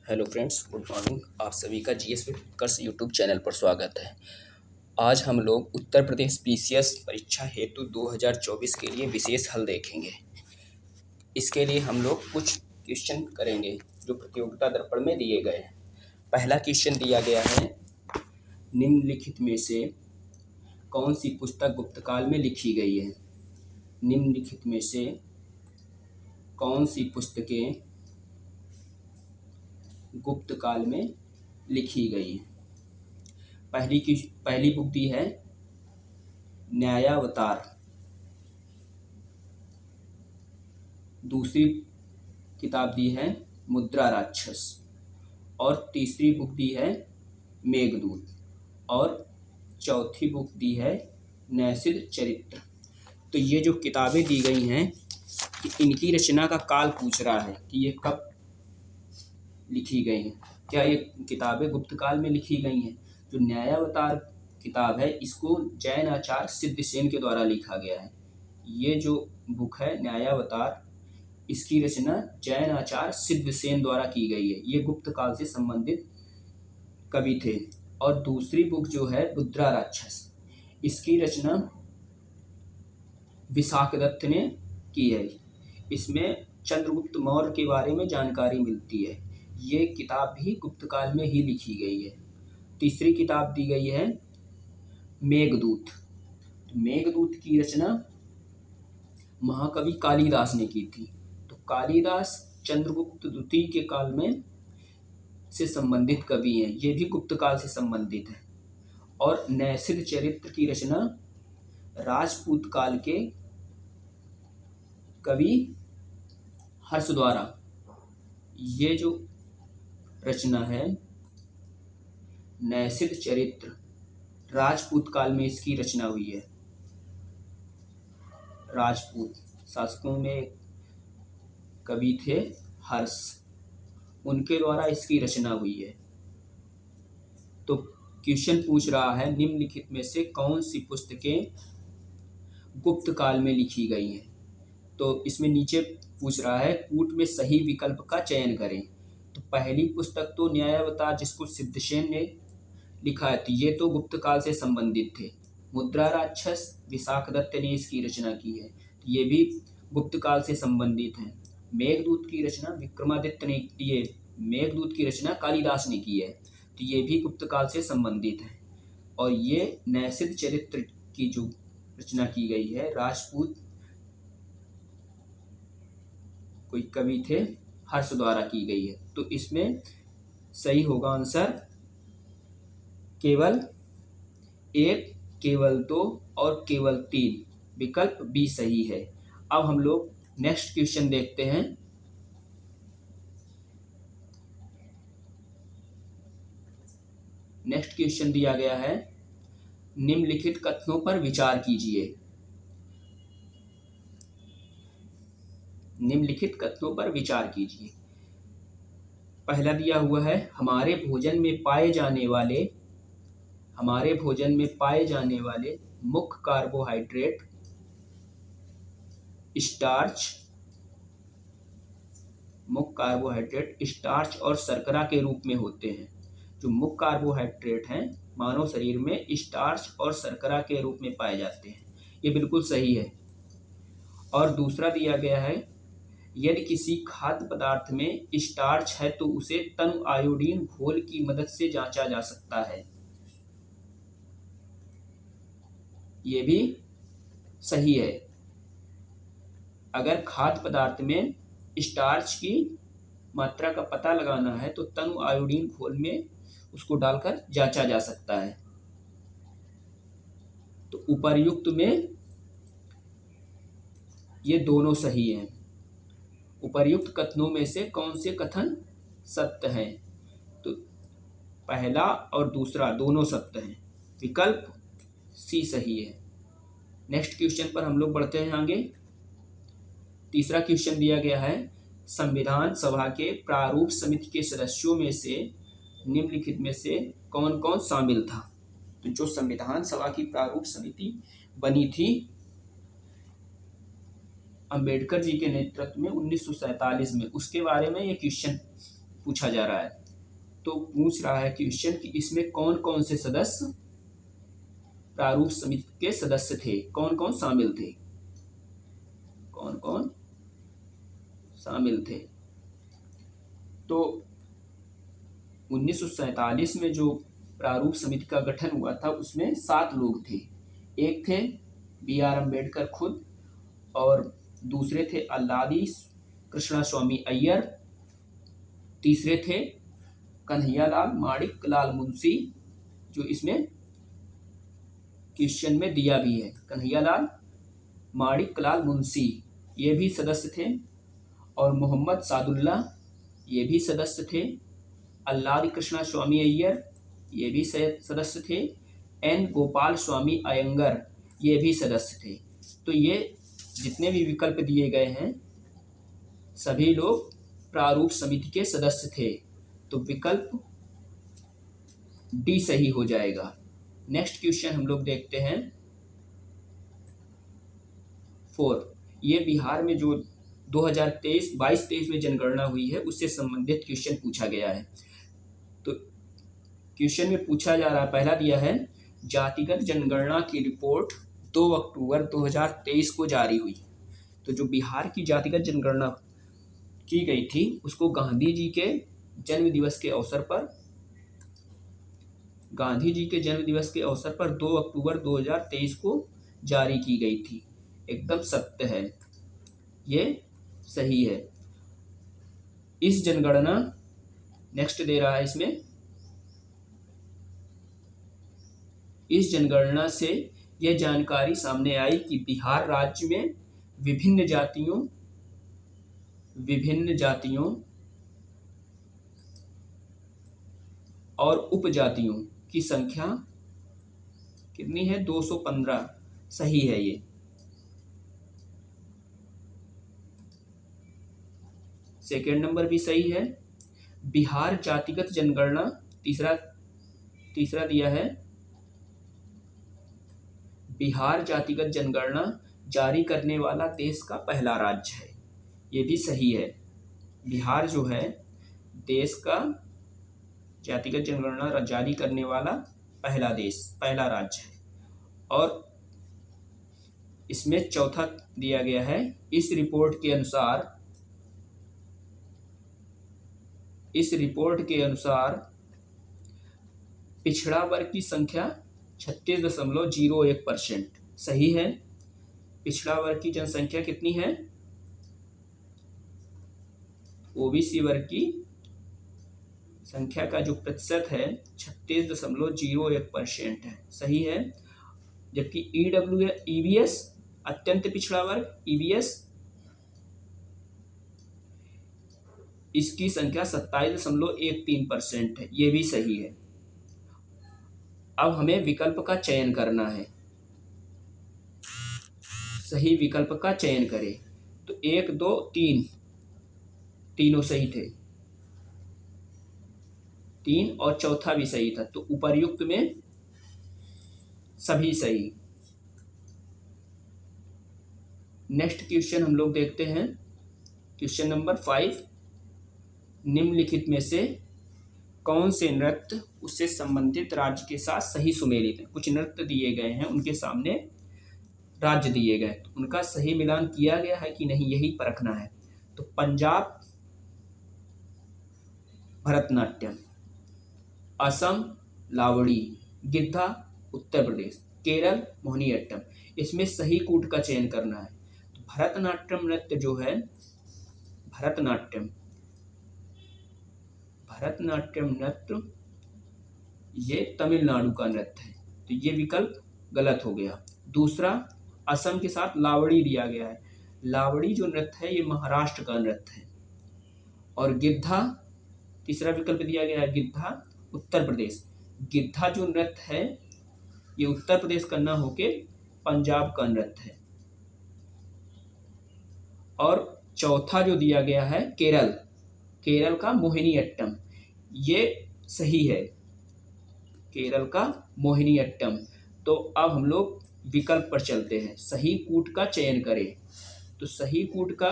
Hello friends, good morning. आप सभी का जीएस विकर्स यूट्यूब चैनल पर स्वागत है। आज हम लोग उत्तर प्रदेश पीसीएस परीक्षा हेतु 2024 के लिए विशेष हल देखेंगे। इसके लिए हम लोग कुछ क्वेश्चन करेंगे जो प्रतियोगिता दर्पण में दिए गए हैं। पहला क्वेश्चन दिया गया है, निम्नलिखित में से कौन सी पुस्तक गुप्तकाल में लिखी गई है। निम्नलिखित में से कौन सी पुस्तकें गुप्त काल में लिखी गई है। पहली बुक दी है न्यायावतार, दूसरी किताब दी है मुद्रा राक्षस और तीसरी बुक दी है मेघदूत और चौथी बुक दी है नैषध चरित्र। तो ये जो किताबें दी गई हैं कि इनकी रचना का काल पूछ रहा है कि ये कब लिखी गई हैं। क्या ये किताबें गुप्त काल में लिखी गई हैं। जो न्यायावतार किताब है इसको जैन आचार्य सिद्धसेन के द्वारा लिखा गया है। ये जो बुक है न्यायावतार, इसकी रचना जैन आचार्य सिद्धसेन द्वारा की गई है। ये गुप्त काल से संबंधित कवि थे। और दूसरी बुक जो है मुद्रा राक्षस, इसकी रचना विशाखदत्त ने की है। इसमें चंद्रगुप्त मौर्य के बारे में जानकारी मिलती है। ये किताब भी गुप्त काल में ही लिखी गई है। तीसरी किताब दी गई है मेघदूत। मेघदूत की रचना महाकवि कालिदास ने की थी। तो कालिदास चंद्रगुप्त द्वितीय के काल में से संबंधित कवि हैं। ये भी गुप्त काल से संबंधित है। और नैषध चरित्र की रचना राजपूत काल के कवि हर्ष द्वारा। ये जो रचना है नैषध चरित्र, राजपूत काल में इसकी रचना हुई है। राजपूत शासकों में कवि थे हर्ष, उनके द्वारा इसकी रचना हुई है। तो क्वेश्चन पूछ रहा है, निम्नलिखित में से कौन सी पुस्तकें गुप्त काल में लिखी गई हैं। तो इसमें नीचे पूछ रहा है, कूट में सही विकल्प का चयन करें। तो पहली पुस्तक तो न्यायावतार, जिसको सिद्धसेन ने लिखा है, तो ये तो गुप्त काल से संबंधित थे। मुद्रा राक्षस विशाखदत्त ने इसकी रचना की है, तो ये भी गुप्त काल से संबंधित है। मेघदूत की रचना विक्रमादित्य ने, ये मेघदूत की रचना कालिदास ने की है, तो ये भी गुप्त काल से संबंधित है। और ये नैषध चरित्र की जो रचना की गई है, राजपूत कोई कवि थे हर्ष द्वारा की गई है। तो इसमें सही होगा आंसर केवल 1, केवल 2 और केवल 3। विकल्प बी सही है। अब हम लोग नेक्स्ट क्वेश्चन देखते हैं। नेक्स्ट क्वेश्चन दिया गया है, निम्नलिखित कथनों पर विचार कीजिए। निम्नलिखित कथनों पर विचार कीजिए। पहला दिया हुआ है, हमारे भोजन में पाए जाने वाले मुख्य कार्बोहाइड्रेट स्टार्च और शर्करा के रूप में होते हैं। जो मुख्य कार्बोहाइड्रेट हैं मानव शरीर में स्टार्च और शर्करा के रूप में पाए जाते हैं। ये बिल्कुल सही है। और दूसरा दिया गया है, यदि किसी खाद्य पदार्थ में स्टार्च है तो उसे तनु आयोडीन घोल की मदद से जांचा जा सकता है। ये भी सही है। अगर खाद्य पदार्थ में स्टार्च की मात्रा का पता लगाना है तो तनु आयोडीन घोल में उसको डालकर जांचा जा सकता है। तो उपर्युक्त में ये दोनों सही हैं। उपर्युक्त कथनों में से कौन से कथन सत्य हैं। तो पहला और दूसरा दोनों सत्य हैं। विकल्प सी सही है। नेक्स्ट क्वेश्चन पर हम लोग बढ़ते हैं आगे। तीसरा क्वेश्चन दिया गया है, संविधान सभा के प्रारूप समिति के सदस्यों में से निम्नलिखित में से कौन कौन शामिल था। तो जो संविधान सभा की प्रारूप समिति बनी थी अंबेडकर जी के नेतृत्व में 1947 में, उसके बारे में ये क्वेश्चन पूछा जा रहा है। तो पूछ रहा है क्वेश्चन कि इसमें कौन कौन से सदस्य प्रारूप समिति के सदस्य थे, कौन कौन शामिल थे, कौन कौन शामिल थे। तो 1947 में जो प्रारूप समिति का गठन हुआ था उसमें 7 लोग थे। एक थे B.R. अम्बेडकर खुद, और दूसरे थे अल्लादी कृष्णा स्वामी अय्यर, तीसरे थे कन्हैयालाल माणिक लाल मुंशी, जो इसमें क्वेश्चन में दिया भी है, कन्हैयालाल माणिक लाल मुंशी ये भी सदस्य थे, और मोहम्मद सादुल्ला ये भी सदस्य थे, अल्लादी कृष्णा स्वामी अय्यर ये भी सदस्य थे, N. गोपाल स्वामी अयंगर ये भी सदस्य थे। तो ये जितने भी विकल्प दिए गए हैं सभी लोग प्रारूप समिति के सदस्य थे। तो विकल्प डी सही हो जाएगा। नेक्स्ट क्वेश्चन हम लोग देखते हैं 4। ये बिहार में जो 2022-23 में जनगणना हुई है उससे संबंधित क्वेश्चन पूछा गया है। तो क्वेश्चन में पूछा जा रहा, पहला दिया है जातिगत जनगणना की रिपोर्ट 2 अक्टूबर 2023 को जारी हुई। तो जो बिहार की जातिगत जनगणना की गई थी उसको गांधी जी के जन्म दिवस के अवसर पर 2 अक्टूबर 2023 को जारी की गई थी। एकदम सत्य है, ये सही है। इस जनगणना, नेक्स्ट दे रहा है इसमें, इस जनगणना से यह जानकारी सामने आई कि बिहार राज्य में विभिन्न जातियों और उपजातियों की संख्या कितनी है, 215। सही है ये। सेकेंड नंबर भी सही है। बिहार जातिगत जनगणना, तीसरा दिया है बिहार जातिगत जनगणना जारी करने वाला देश का पहला राज्य है। ये भी सही है। बिहार जो है देश का जातिगत जनगणना जारी करने वाला पहला राज्य है। और इसमें चौथा दिया गया है, इस रिपोर्ट के अनुसार पिछड़ा वर्ग की संख्या 36.01%। सही है। पिछड़ा वर्ग की जनसंख्या कितनी है, ओबीसी वर्ग की संख्या का जो प्रतिशत है 36.01% है। सही है। जबकि ईबीएस अत्यंत पिछड़ा वर्ग, ईबीएस इसकी संख्या 27.13% है। ये भी सही है। अब हमें विकल्प का चयन करना है। सही विकल्प का चयन करें। तो 1, 2, 3 तीनों सही थे, 3 और चौथा भी सही था। तो उपर्युक्त में सभी सही। नेक्स्ट क्वेश्चन हम लोग देखते हैं, क्वेश्चन नंबर 5। निम्नलिखित में से कौन से नृत्य उससे संबंधित राज्य के साथ सही सुमेलित है। कुछ नृत्य दिए गए हैं, उनके सामने राज्य दिए गए, तो उनका सही मिलान किया गया है कि नहीं, यही परखना है। तो पंजाब भरतनाट्यम, असम लावड़ी, गिद्धा उत्तर प्रदेश, केरल मोहिनीअट्टम। इसमें सही कूट का चयन करना है। तो भरतनाट्यम नृत्य जो है, भरतनाट्यम नृत्य ये तमिलनाडु का नृत्य है। तो ये विकल्प गलत हो गया। दूसरा, असम के साथ लावड़ी दिया गया है। लावड़ी जो नृत्य है ये महाराष्ट्र का नृत्य है। और गिद्धा, तीसरा विकल्प दिया गया है गिद्धा उत्तर प्रदेश। गिद्धा जो नृत्य है ये उत्तर प्रदेश का न होके पंजाब का नृत्य है। और चौथा जो दिया गया है केरल का मोहिनीअट्टम, ये सही है, केरल का मोहिनीअट्टम। तो अब हम लोग विकल्प पर चलते हैं, सही कूट का चयन करें। तो सही कूट का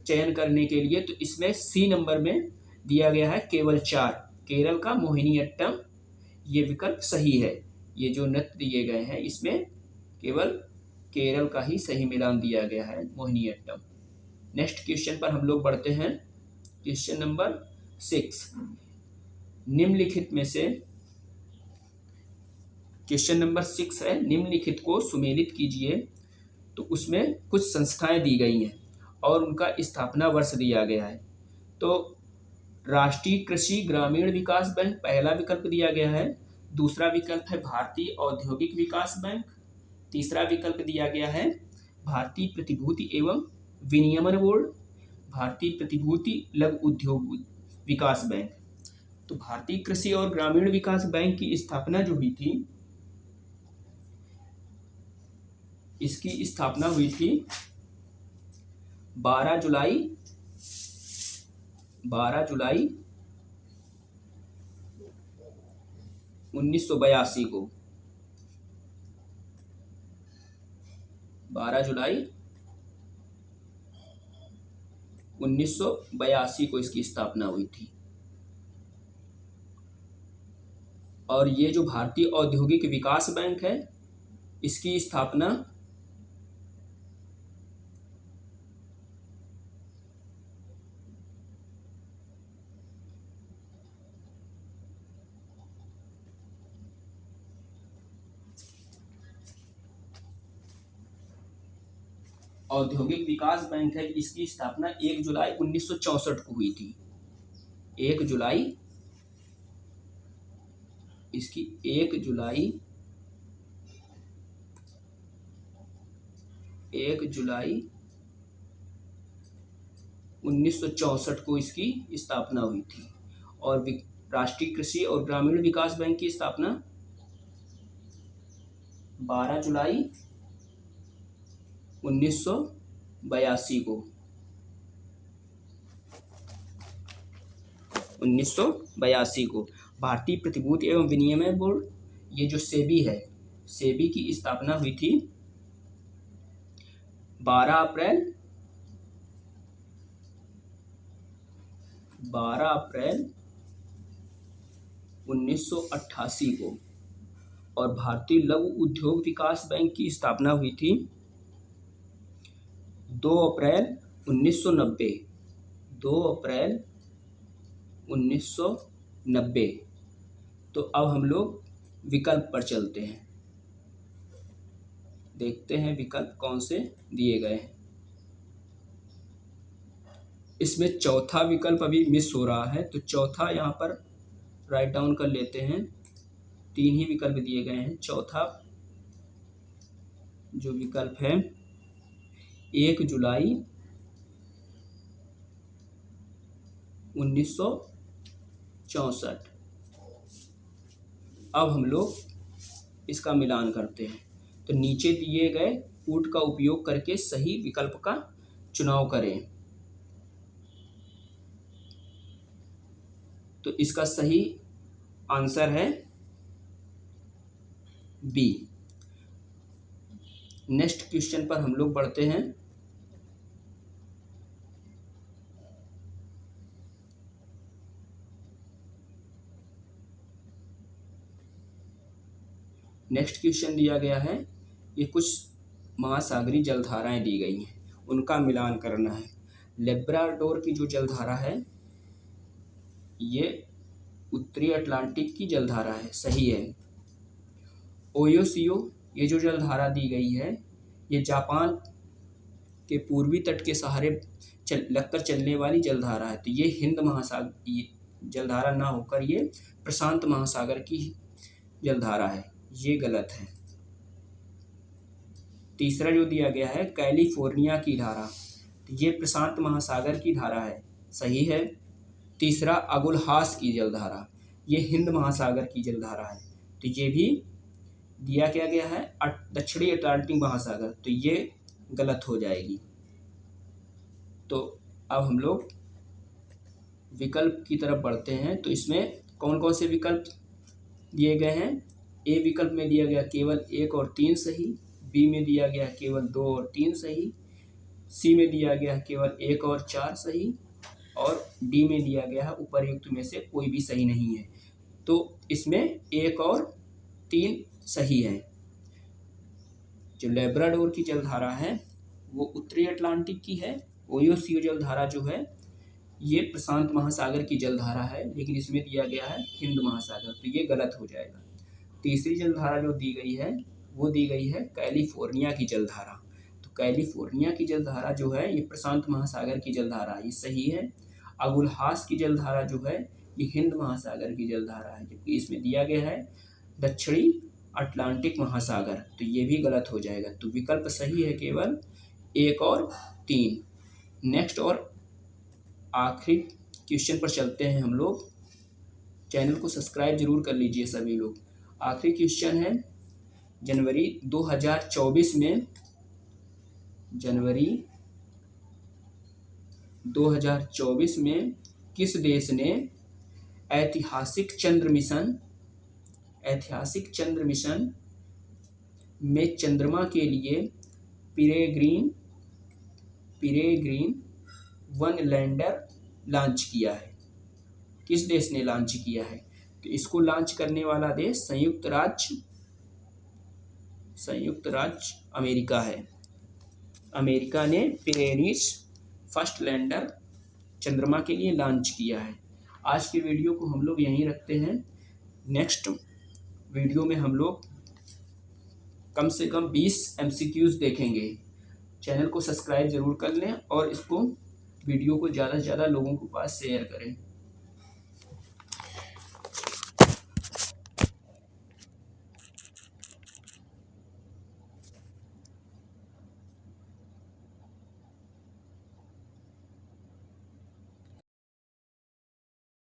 चयन करने के लिए, तो इसमें सी नंबर में दिया गया है केवल 4, केरल का मोहिनीअट्टम, ये विकल्प सही है। ये जो नृत्य दिए गए हैं इसमें केवल केरल का ही सही मिलान दिया गया है, मोहिनीअट्टम। नेक्स्ट क्वेश्चन पर हम लोग बढ़ते हैं। क्वेश्चन नंबर 6, निम्नलिखित में से, क्वेश्चन नंबर 6 है, निम्नलिखित को सुमेलित कीजिए। तो उसमें कुछ संस्थाएं दी गई हैं और उनका स्थापना वर्ष दिया गया है। तो राष्ट्रीय कृषि ग्रामीण विकास बैंक पहला विकल्प दिया गया है, दूसरा विकल्प है भारतीय औद्योगिक विकास बैंक, तीसरा विकल्प दिया गया है भारतीय प्रतिभूति एवं विनियमन बोर्ड, भारतीय प्रतिभूति लघु उद्योग विकास बैंक। तो भारतीय कृषि और ग्रामीण विकास बैंक की स्थापना जो हुई थी, इसकी स्थापना हुई थी 12 जुलाई 1982 को, 12 जुलाई 1982 को इसकी स्थापना हुई थी। और ये जो भारतीय औद्योगिक विकास बैंक है, इसकी स्थापना औद्योगिक विकास बैंक है, इसकी स्थापना 1 जुलाई 1964 को हुई थी। 1 जुलाई, इसकी 1 जुलाई 1964 को इसकी स्थापना हुई थी। और राष्ट्रीय कृषि और ग्रामीण विकास बैंक की स्थापना 12 जुलाई 1982 को, 1982 को। भारतीय प्रतिभूति एवं विनियमन बोर्ड, ये जो सेबी है, सेबी की स्थापना हुई थी 12 अप्रैल 1988 को। और भारतीय लघु उद्योग विकास बैंक की स्थापना हुई थी 2 अप्रैल 1990, 2 अप्रैल 1990। तो अब हम लोग विकल्प पर चलते हैं, देखते हैं विकल्प कौन से दिए गए हैं। इसमें चौथा विकल्प अभी मिस हो रहा है, तो चौथा यहाँ पर राइट डाउन कर लेते हैं। 3 ही विकल्प दिए गए हैं। चौथा जो विकल्प है 1 जुलाई 1964। अब हम लोग इसका मिलान करते हैं। तो नीचे दिए गए कूट का उपयोग करके सही विकल्प का चुनाव करें। तो इसका सही आंसर है बी। नेक्स्ट क्वेश्चन पर हम लोग बढ़ते हैं। नेक्स्ट क्वेश्चन दिया गया है, ये कुछ महासागरीय जलधाराएं दी गई हैं, उनका मिलान करना है। लेब्राडोर की जो जलधारा है, ये उत्तरी अटलांटिक की जलधारा है, सही है। ओयोसियो, ये जो जलधारा दी गई है, ये जापान के पूर्वी तट के सहारे लगकर चलने वाली जलधारा है। तो ये हिंद महासागर जलधारा ना होकर ये प्रशांत महासागर की जलधारा है, ये गलत है। तीसरा जो दिया गया है कैलिफोर्निया की धारा, तो ये प्रशांत महासागर की धारा है, सही है। तीसरा अगुलहास की जलधारा, ये हिंद महासागर की जलधारा है, तो ये भी दिया क्या गया है दक्षिणी अटलांटिक महासागर, तो ये गलत हो जाएगी। तो अब हम लोग विकल्प की तरफ बढ़ते हैं। तो इसमें कौन कौन से विकल्प दिए गए हैं? ए विकल्प में दिया गया केवल 1 और 3 सही, बी में दिया गया केवल 2 और 3 सही, सी में दिया गया है केवल 1 और 4 सही, और डी में दिया गया है उपर्युक्त में से कोई भी सही नहीं है। तो इसमें 1 और 3 सही है। जो लेब्राडोर की जलधारा है वो उत्तरी अटलांटिक की है। ओयोसी जलधारा जो है ये प्रशांत महासागर की जलधारा है, लेकिन इसमें दिया गया है हिंद महासागर, तो ये गलत हो जाएगा। तीसरी जलधारा जो दी गई है वो दी गई है कैलिफोर्निया की जलधारा। तो कैलिफोर्निया की जलधारा जो है ये प्रशांत महासागर की जलधारा है, ये सही है। अगुलहास की जलधारा जो है ये हिंद महासागर की जलधारा है, जबकि इसमें दिया गया है दक्षिणी अटलांटिक महासागर, तो ये भी गलत हो जाएगा। तो विकल्प सही है केवल 1 और 3। नेक्स्ट और आखिरी क्वेश्चन पर चलते हैं हम लोग। चैनल को सब्सक्राइब जरूर कर लीजिए सभी लोग। आखिरी क्वेश्चन है जनवरी 2024 में किस देश ने ऐतिहासिक चंद्र मिशन में चंद्रमा के लिए पीरेग्रीन 1 लैंडर लॉन्च किया है? किस देश ने लॉन्च किया है? तो इसको लॉन्च करने वाला देश संयुक्त राज्य अमेरिका है। अमेरिका ने पीरेग्रीन 1 लैंडर चंद्रमा के लिए लॉन्च किया है। आज की वीडियो को हम लोग यहीं रखते हैं। नेक्स्ट वीडियो में हम लोग कम से कम 20 MCQs देखेंगे। चैनल को सब्सक्राइब जरूर कर लें और इसको वीडियो को ज़्यादा से ज़्यादा लोगों के पास शेयर करें।